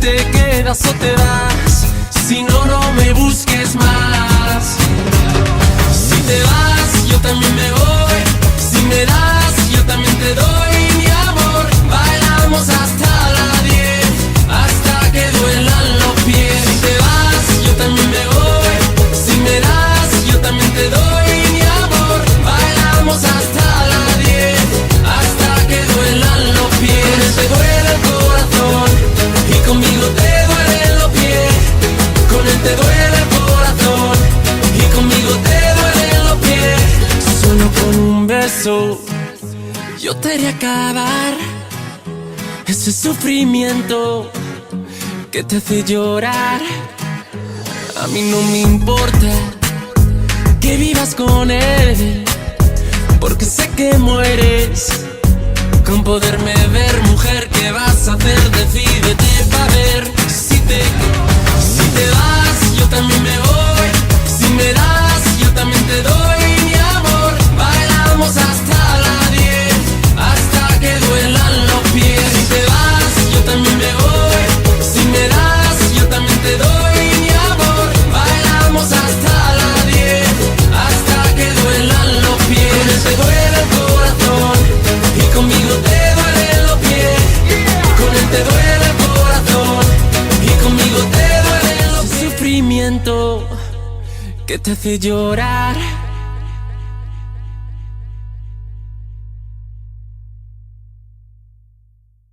te quedas o te vas, si no, no me busques más. Si te vas, yo también me voy. Si me das, yo también te doy mi amor. Bailamos hasta las 10, hasta que duelan los pies. Si te vas, yo también me voy. Si me das, yo también te doy mi amor. Bailamos hasta las 10, hasta que duelan los pies. Con él te duele el corazón y conmigo te duelen los pies. Con él te duele el corazón y conmigo te duelen los pies. Solo con un beso yo te haré acabar ese sufrimiento que te hace llorar. A mí no me importa que vivas con él, porque sé que mueres con poderme ver. Mujer, ¿qué vas a hacer? Decídete pa' ver. Si te vas, yo también me voy. Si me das, yo también te doy mi amor. Bailamos hasta las 10, hasta que duelan los pies. Si te vas, yo también me voy. Si me das, yo también te doy mi amor. Bailamos hasta las 10, hasta que duelan los pies. Con él te duele el corazón y conmigo te duelen los pies. Con él te duele el corazón y conmigo te duelen los pies. Ese sufrimiento que te hace llorar.